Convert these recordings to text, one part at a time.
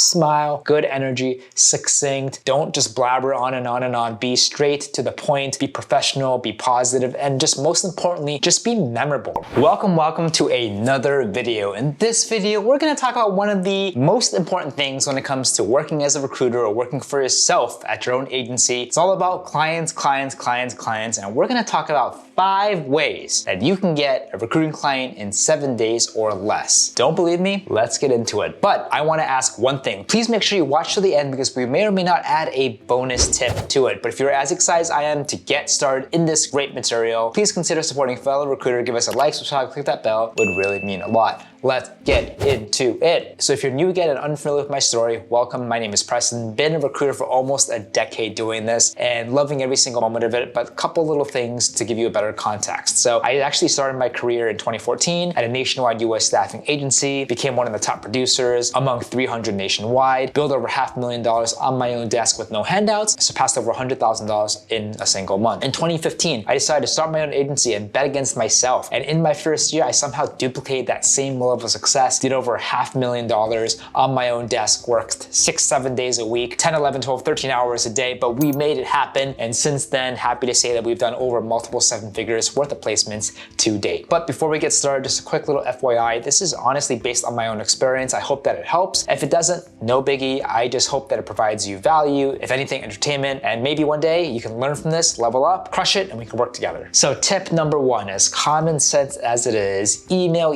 smile, good energy, succinct. Don't just blabber on and on and on. Be straight to the point, be professional, be positive, and just most importantly, just be memorable. Welcome to another video. In this video, we're gonna talk about one of the most important things when it comes to working as a recruiter or working for yourself at your own agency. It's all about clients, and we're gonna talk about 5 ways that you can get a recruiting client in 7 days or less. Don't believe me? Let's get into it. But I wanna ask one thing. Please make sure you watch to the end because we may or may not add a bonus tip to it. But if you're as excited as I am to get started in this great material, please consider supporting fellow recruiter. Give us a like, subscribe, click that bell. It would really mean a lot. Let's get into it. So if you're new again and unfamiliar with my story, welcome. My name is Preston. Been a recruiter for almost a decade doing this and loving every single moment of it, but a couple little things to give you a better context. So I actually started my career in 2014 at a nationwide US staffing agency, became one of the top producers among 300 nationwide, built over $500,000 on my own desk with no handouts, surpassed over $100,000 in a single month. In 2015, I decided to start my own agency and bet against myself. And in my first year, I somehow duplicated that same level of success, did over $500,000 on my own desk, worked 6-7 days a week, 10, 11, 12, 13 hours a day, but we made it happen. And since then, happy to say that we've done over multiple 7 figures worth of placements to date. But before we get started, just a quick little FYI, this is honestly based on my own experience. I hope that it helps. If it doesn't, no biggie. I just hope that it provides you value, if anything, entertainment, and maybe one day you can learn from this, level up, crush it, and we can work together. So tip number 1, as common sense as it is, email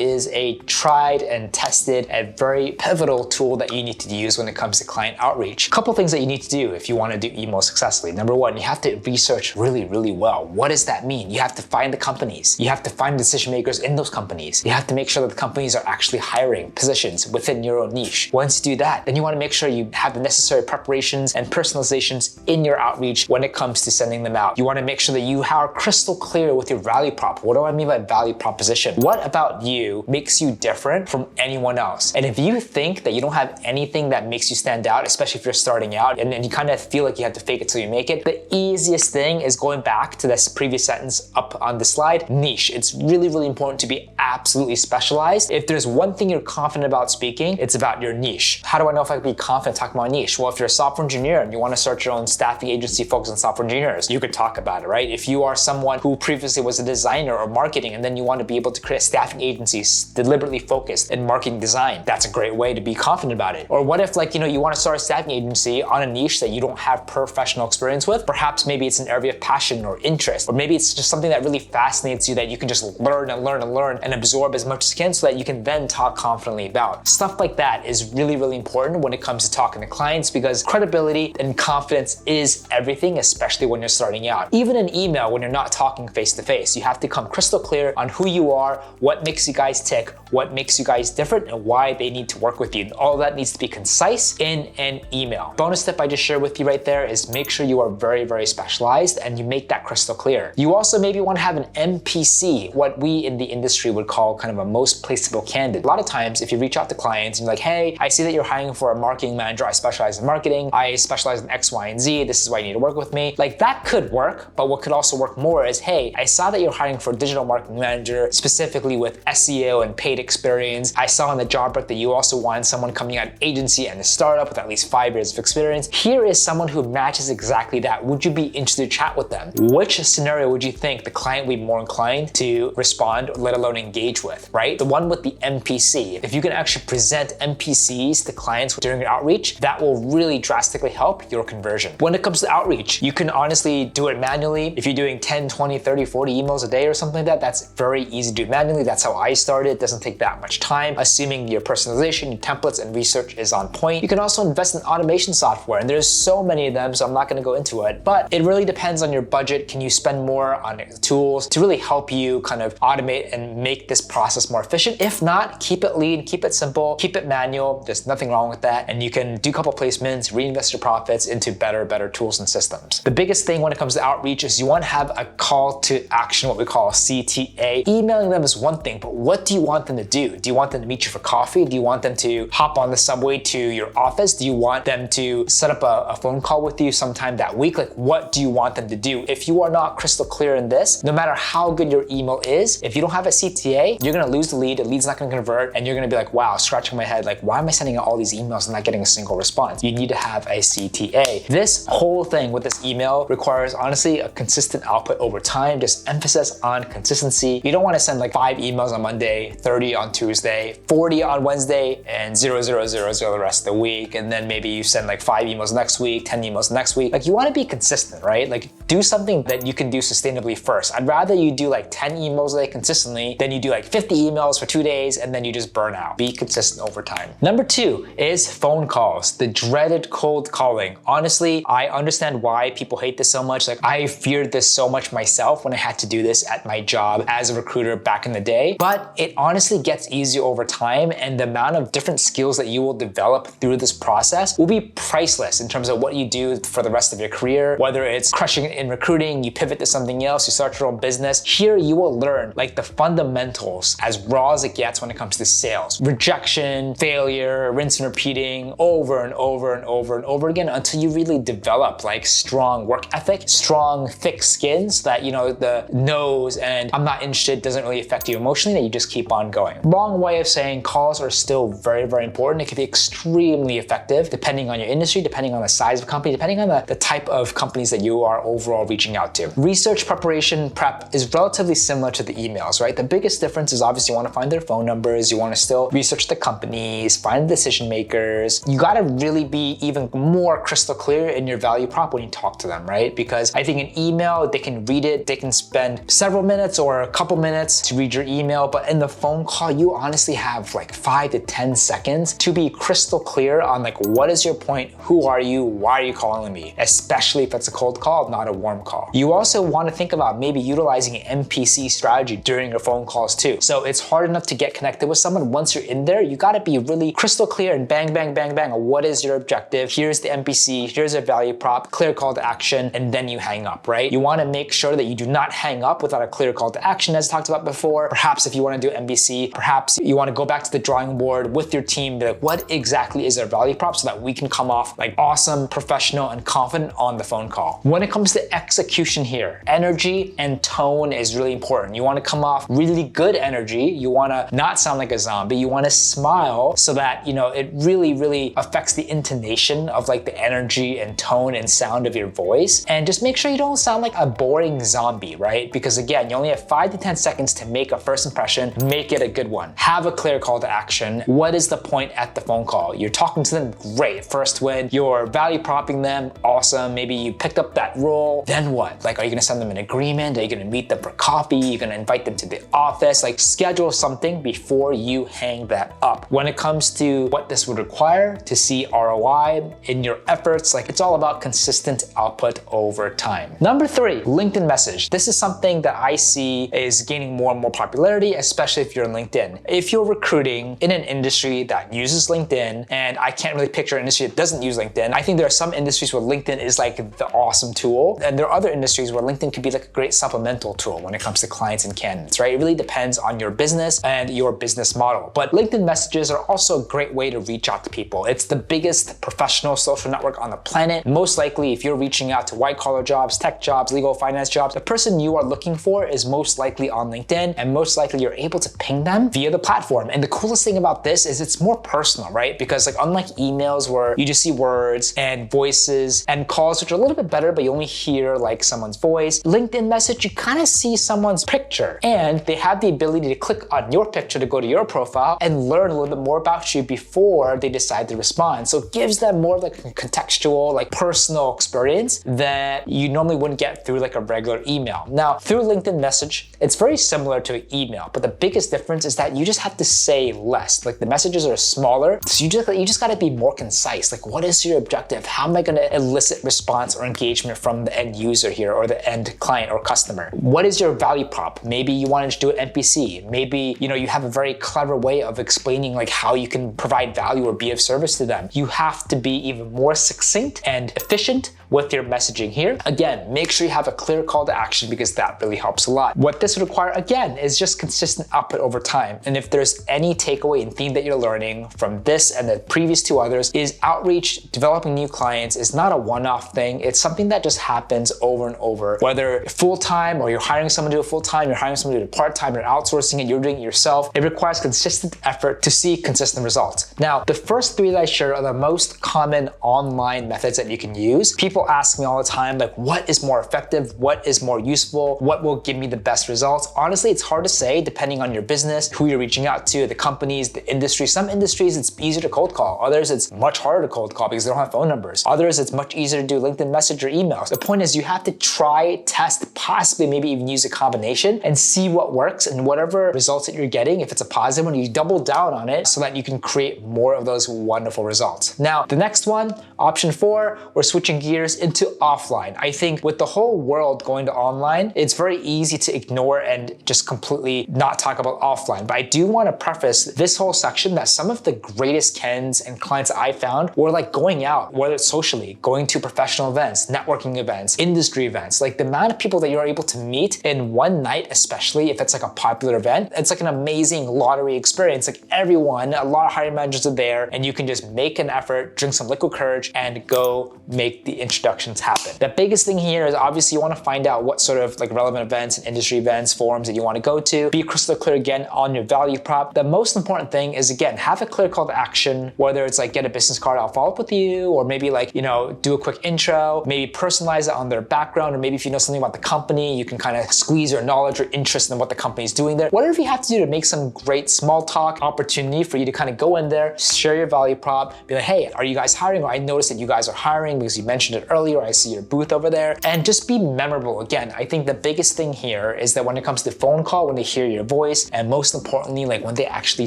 is a tried and tested and very pivotal tool that you need to use when it comes to client outreach. A couple things that you need to do if you want to do email successfully. Number 1, you have to research really well. What does that mean? You have to find the companies. You have to find decision makers in those companies. You have to make sure that the companies are actually hiring positions within your own niche. Once you do that, then you want to make sure you have the necessary preparations and personalizations in your outreach when it comes to sending them out. You want to make sure that you are crystal clear with your value prop. What do I mean by value proposition? What about you makes you different from anyone else? And if you think that you don't have anything that makes you stand out, especially if you're starting out and you kind of feel like you have to fake it till you make it, the easiest thing is going back to this previous sentence up on the slide, niche. It's really important to be absolutely specialized. If there's one thing you're confident about speaking, it's about your niche. How do I know if I can be confident talking about niche? Well, if you're a software engineer and you want to start your own staffing agency focused on software engineers, you could talk about it, right? If you are someone who previously was a designer or marketing and then you want to be able to create staffing agencies deliberately focused in marketing design, that's a great way to be confident about it. Or what if you want to start a staffing agency on a niche that you don't have professional experience with? Perhaps maybe it's an area of passion or interest, or maybe it's just something that really fascinates you that you can just learn and absorb as much as you can so that you can then talk confidently about. Stuff like that is really important when it comes to talking to clients because credibility and confidence is everything, especially when you're starting out. Even in email, when you're not talking face to face, you have to come crystal clear on who you are, what makes you guys tick, what makes you guys different, and why they need to work with you. All that needs to be concise in an email. Bonus tip I just shared with you right there is make sure you are very specialized and you make that crystal clear. You also maybe want to have an MPC, what we in the industry would call kind of a most placeable candidate. A lot of times if you reach out to clients and you're like, hey, I see that you're hiring for a marketing manager. I specialize in marketing. I specialize in X, Y, and Z. This is why you need to work with me. Like that could work, but what could also work more is, hey, I saw that you're hiring for a digital marketing manager specifically with SEO and paid experience. I saw on the job break that you also want someone coming out of agency and a startup with at least 5 years of experience. Here is someone who matches exactly that. Would you be interested to chat with them? Which scenario would you think the client would be more inclined to respond, let alone engage with, right? The one with the MPC. If you can actually present MPCs to clients during your outreach, that will really drastically help your conversion. When it comes to outreach, you can honestly do it manually. If you're doing 10, 20, 30, 40 emails a day or something like that, that's very easy to do manually. That's how I started. It doesn't take that much time, assuming your personalization, your templates, and research is on point. You can also invest in automation software, and there's so many of them, so I'm not gonna go into it, but it really depends on your budget. Can you spend more on tools to really help you kind of automate and make this process more efficient? If not, keep it lean, keep it simple, keep it manual. There's nothing wrong with that, and you can do a couple placements, reinvest your profits into better tools and systems. The biggest thing when it comes to outreach is you want to have a call to action, what we call a CTA. Emailing them is one thing, but what do you want them to do? Do you want them to meet you for coffee? Do you want them to hop on the subway to your office? Do you want them to set up a phone call with you sometime that week? Like, what do you want them to do? If you are not crystal clear in this, no matter how good your email is, if you don't have a CTA, you're gonna lose the lead lead's not gonna convert, and you're gonna be like, wow, scratching my head, like, why am I sending out all these emails and not getting a single response? You need to have a CTA. This whole thing with this email requires, honestly, a consistent output over time, just emphasis on consistency. You don't wanna send like 5 emails on Monday, 30 on Tuesday, 40 on Wednesday, and 0, 0, 0, 0 the rest of the week. And then maybe you send like 5 emails next week, 10 emails next week. Like, you wanna be consistent, right? Like, do something that you can do sustainably first. I'd rather you do like 10 emails a day consistently than you do like 50 emails for 2 days and then you just burn out. Be consistent over time. Number 2 is phone calls, the dreaded cold calling. Honestly, I understand why people hate this so much. Like, I feared this so much myself when I had to do this at my job as a recruiter back in the day, but it honestly gets easier over time, and the amount of different skills that you will develop through this process will be priceless in terms of what you do for the rest of your career. Whether it's crushing it in recruiting, you pivot to something else, you start your own business. Here you will learn like the fundamentals as raw as it gets when it comes to sales. Rejection, failure, rinse and repeating over and over and over and over again until you really develop like strong work ethic, strong thick skin, so that, you know, the no's and I'm not interested doesn't really affect you emotionally, that you just keep on going. Long way of saying calls are still very, very important. It can be extremely effective depending on your industry, depending on the size of company, depending on the type of companies that you are overall reaching out to. Research preparation prep is relatively similar to the emails, right? The biggest difference is obviously you want to find their phone numbers, you want to still research the companies, find the decision makers. You got to really be even more crystal clear in your value prop when you talk to them, right? Because I think an email, they can read it, they can spend several minutes or a couple minutes to read your email, but in the phone call, you honestly have like 5 to 10 seconds to be crystal clear on like, what is your point? Who are you? Why are you calling me? Especially if it's a cold call, not a warm call. You also want to think about maybe utilizing an MPC strategy during your phone calls too. So it's hard enough to get connected with someone. Once you're in there, you got to be really crystal clear and bang, bang, bang, bang. What is your objective? Here's the MPC, here's a value prop, clear call to action, and then you hang up, right? You want to make sure that you do not hang up without a clear call to action, as talked about before. Perhaps if you want to do MBC, perhaps you want to go back to the drawing board with your team, be like, what exactly is our value prop, so that we can come off like awesome, professional, and confident on the phone call. When it comes to execution here, energy and tone is really important. You want to come off really good energy. You want to not sound like a zombie. You want to smile so that, you know, it really, really affects the intonation of like the energy and tone and sound of your voice. And just make sure you don't sound like a boring zombie, right? Because again, you only have 5 to 10 seconds to make a first impression, make it a good one. Have a clear call to action. What is the point at the phone call? You're talking to them, great. First win. You're value propping them, awesome. Maybe you picked up that role. Then what? Like, are you gonna send them an agreement? Are you gonna meet them for coffee? You're gonna invite them to the office? Like, schedule something before you hang that up. When it comes to what this would require to see ROI in your efforts, like, it's all about consistent output over time. Number 3, LinkedIn message. This is something that I see is gaining more and more popularity, especially if you're in LinkedIn. If you're recruiting in an industry that uses LinkedIn, and I can't really picture an industry that doesn't use LinkedIn, I think there are some industries where LinkedIn is like the awesome tool, and there are other industries where LinkedIn could be like a great supplemental tool when it comes to clients and candidates, right? It really depends on your business and your business model. But LinkedIn messages are also a great way to reach out to people. It's the biggest professional social network on the planet. Most likely, if you're reaching out to white-collar jobs, tech jobs, legal finance jobs, the person you are looking for is most likely on LinkedIn, and most likely you're able to ping them via the platform. And the coolest thing about this is it's more personal, right? Because like, unlike emails where you just see words and voices, and calls, which are a little bit better, but you only hear like someone's voice, LinkedIn message, you kind of see someone's picture, and they have the ability to click on your picture to go to your profile and learn a little bit more about you before they decide to respond. So it gives them more like a contextual, like personal experience that you normally wouldn't get through like a regular email. Now, through LinkedIn message, it's very similar to an email, but the biggest difference is that you just have to say less. Like, the messages are smaller, so you just got to be more concise. Like, what is your objective? How am I going to elicit response or engagement from the end user here, or the end client or customer? What is your value prop? Maybe you wanted to do an NPC. Maybe, you know, you have a very clever way of explaining like how you can provide value or be of service to them. You have to be even more succinct and efficient with your messaging here. Again, make sure you have a clear call to action, because that really helps a lot. What this would require, again, is just consistent consistent output over time. And if there's any takeaway and theme that you're learning from this and the previous two others, is outreach, developing new clients is not a one-off thing. It's something that just happens over and over, whether full-time or you're hiring someone to do it full-time, you're hiring someone to do it part-time, you're outsourcing it, you're doing it yourself. It requires consistent effort to see consistent results. Now, the first three that I shared are the most common online methods that you can use. People ask me all the time, like, what is more effective? What is more useful? What will give me the best results? Honestly, it's hard to say depending on your business, who you're reaching out to, the companies, the industry. Some industries, it's easier to cold call. Others, it's much harder to cold call because they don't have phone numbers. Others, it's much easier to do LinkedIn message or emails. The point is you have to try, test, possibly maybe even use a combination and see what works, and whatever results that you're getting, if it's a positive one, you double down on it so that you can create more of those wonderful results. Now, the next one, option 4, we're switching gears into offline. I think with the whole world going to online, it's very easy to ignore and just completely not talk about offline. But I do want to preface this whole section that some of the greatest candidates and clients I found were like going out, whether it's socially, going to professional events, networking events, industry events. Like the amount of people that you're able to meet in one night, especially if it's like a popular event, it's like an amazing lottery experience. Like everyone, a lot of hiring managers are there, and you can just make an effort, drink some liquid courage, and go make the introductions happen. The biggest thing here is obviously you want to find out what sort of like relevant events and industry events, forums that you want to go to. Be crystal clear again on your value prop. The most important thing is, again, have a clear call to action, whether it's like get a business card, I'll follow up with you, or maybe like, you know, do a quick intro, maybe personalize it on their background, or maybe if you know something about the company, you can kind of squeeze your knowledge or interest in what the company is doing there. Whatever you have to do to make some great small talk opportunity for you to kind of go in there, share your value prop, be like, hey, are you guys hiring? Or I noticed that you guys are hiring because you mentioned it earlier, I see your booth over there, and just be memorable. Again, I think the biggest thing here is that when it comes to phone call, when they hear your voice, and most importantly, like when they actually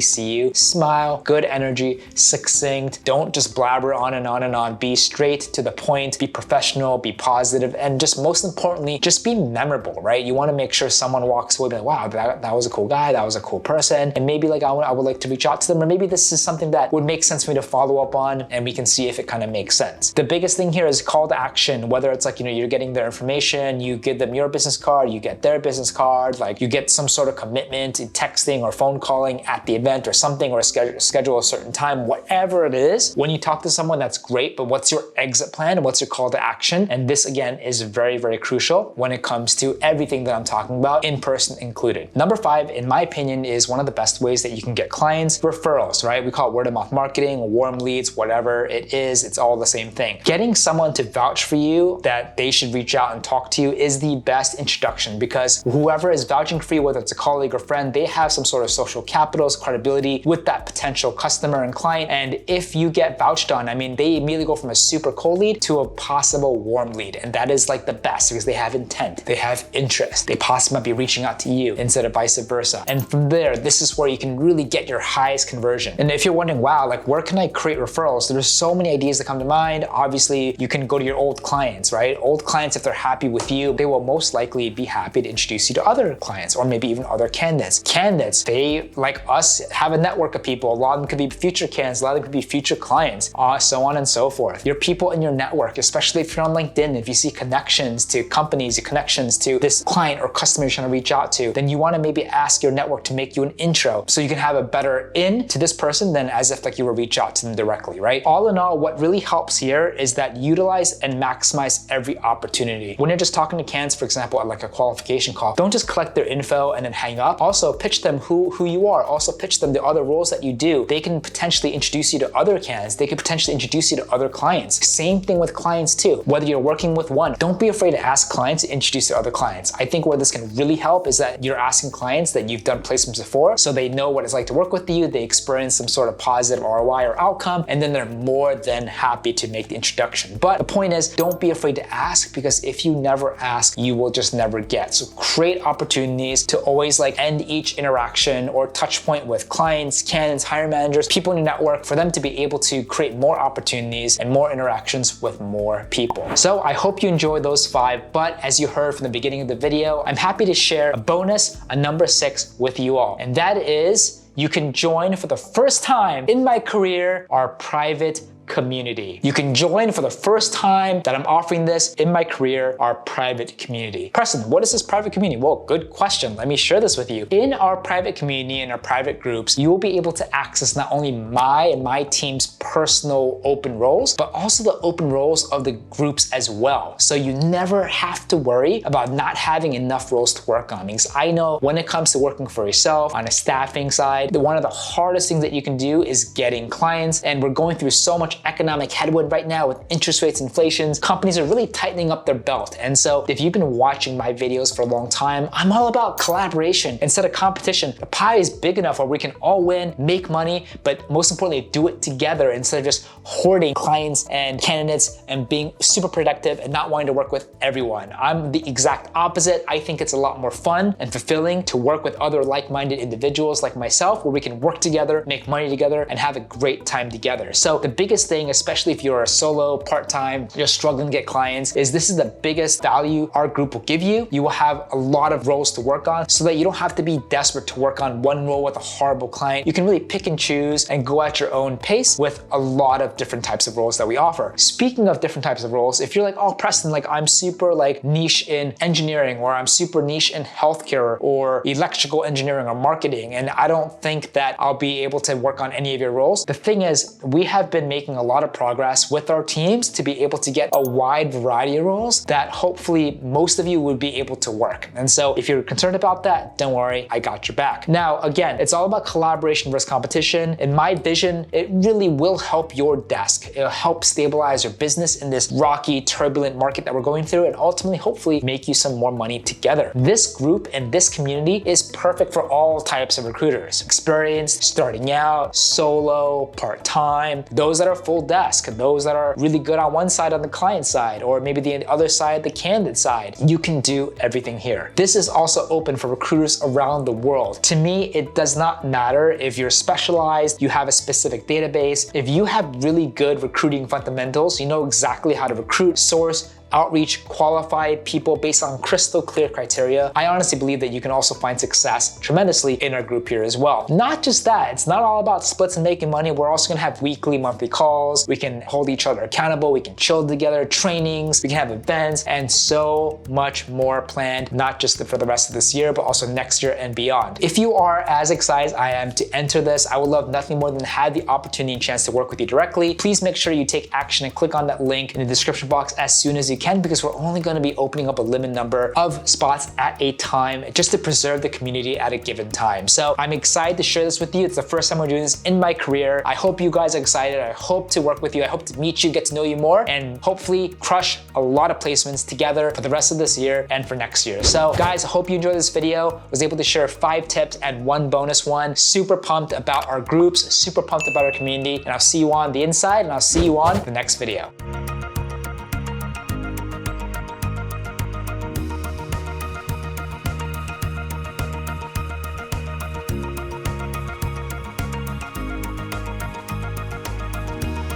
see you, smile, good energy, succinct, don't just blabber on and on and on, be straight to the point, be professional, be positive, and just most importantly, just be memorable, right? You want to make sure someone walks away like, wow, that was a cool guy, that was a cool person, and maybe like I would like to reach out to them, or maybe this is something that would make sense for me to follow up on, and we can see if it kind of makes sense. The biggest thing here is call to action, whether it's like, you know, you're getting their information, you give them your business card, you get their business card, like you get some sort of commitment in texting or phone calling at the event or something, or schedule a certain time, whatever it is. When you talk to someone, that's great, but what's your exit plan and what's your call to action? And this again is very, very crucial when it comes to everything that I'm talking about, in person included. Number 5, in my opinion, is one of the best ways that you can get clients, referrals, right? We call it word of mouth marketing, warm leads, whatever it is, it's all the same thing. Getting someone to vouch for you that they should reach out and talk to you is the best introduction, because whoever is vouching for you, whether it's a colleague or friend, they have some sort of social capitals, credibility with that potential customer and client. And if you get vouched on, I mean, they immediately go from a super cold lead to a possible warm lead. And that is like the best because they have intent, they have interest, they possibly might be reaching out to you instead of vice versa. And from there, this is where you can really get your highest conversion. And if you're wondering, wow, like where can I create referrals? There's so many ideas that come to mind. Obviously, you can go to your old clients, right? Old clients, if they're happy with you, they will most likely be happy to introduce you to other clients or maybe even other candidates. Candidates, they, like us, have a network of people. A lot of them could be future candidates, a lot of them could be future clients, so on and so forth. Your people in your network, especially if you're on LinkedIn, if you see connections to companies, connections to this client or customer you're trying to reach out to, then you want to maybe ask your network to make you an intro so you can have a better in to this person than as if like you were reach out to them directly, right? All in all, what really helps here is that utilize and maximize every opportunity. When you're just talking to candidates, for example, at like a qualification call, don't just collect their info and then hang up. Also pitch them who you are. Also pitch them the other roles that you do. They can potentially introduce you to other candidates. They could potentially introduce you to other clients. Same thing with clients too. Whether you're working with one, don't be afraid to ask clients to introduce to other clients. I think where this can really help is that you're asking clients that you've done placements before, so they know what it's like to work with you, they experience some sort of positive ROI or outcome, and then they're more than happy to make the introduction. But the point is, don't be afraid to ask, because if you never ask, you will just never get. So create opportunities to always like end each interaction or touch point with clients, candidates, hiring managers, people in your network, for them to be able to create more opportunities and more interactions with more people. So I hope you enjoyed those 5, but as you heard from the beginning of the video, I'm happy to share a bonus, a number 6 with you all. And that is, you can join for the first time in my career our private community. You can join for the first time that I'm offering this in my career, our private community. Preston, what is this private community? Well, good question. Let me share this with you. In our private community, in our private groups, you will be able to access not only my and my team's personal open roles, but also the open roles of the groups as well. So you never have to worry about not having enough roles to work on. Because I know when it comes to working for yourself on a staffing side, one of the hardest things that you can do is getting clients. And we're going through so much economic headwind right now with interest rates, inflations. Companies are really tightening up their belt. And so if you've been watching my videos for a long time, I'm all about collaboration instead of competition. The pie is big enough where we can all win, make money, but most importantly, do it together instead of just hoarding clients and candidates and being super productive and not wanting to work with everyone. I'm the exact opposite. I think it's a lot more fun and fulfilling to work with other like-minded individuals like myself, where we can work together, make money together, and have a great time together. So the biggest thing, especially if you're a solo, part-time, you're struggling to get clients, is this is the biggest value our group will give you. You will have a lot of roles to work on so that you don't have to be desperate to work on one role with a horrible client. You can really pick and choose and go at your own pace with a lot of different types of roles that we offer. Speaking of different types of roles, if you're like, oh, Preston, like I'm super like niche in engineering, or I'm super niche in healthcare or electrical engineering or marketing, and I don't think that I'll be able to work on any of your roles. The thing is, we have been making a lot of progress with our teams to be able to get a wide variety of roles that hopefully most of you would be able to work. And so if you're concerned about that, don't worry, I got your back. Now, again, it's all about collaboration versus competition. In my vision, it really will help your desk. It'll help stabilize your business in this rocky, turbulent market that we're going through, and ultimately, hopefully, make you some more money together. This group and this community is perfect for all types of recruiters. Experienced, starting out, solo, part-time, those that are full desk, those that are really good on one side on the client side, or maybe the other side, the candidate side. You can do everything here. This is also open for recruiters around the world. To me, it does not matter if you're specialized, you have a specific database. If you have really good recruiting fundamentals, you know exactly how to recruit, source, outreach, qualify people based on crystal clear criteria, I honestly believe that you can also find success tremendously in our group here as well. Not just that, it's not all about splits and making money. We're also gonna have weekly, monthly calls. We can hold each other accountable. We can chill together, trainings, we can have events, and so much more planned, not just for the rest of this year, but also next year and beyond. If you are as excited as I am to enter this, I would love nothing more than to have the opportunity and chance to work with you directly. Please make sure you take action and click on that link in the description box as soon as you can, because we're only going to be opening up a limited number of spots at a time just to preserve the community at a given time. So I'm excited to share this with you. It's the first time we're doing this in my career. I hope you guys are excited. I hope to work with you. I hope to meet you, get to know you more, and hopefully crush a lot of placements together for the rest of this year and for next year. So guys, I hope you enjoyed this video. I was able to share 5 tips and 1 bonus one. Super pumped about our groups, super pumped about our community, and I'll see you on the inside, and I'll see you on the next video.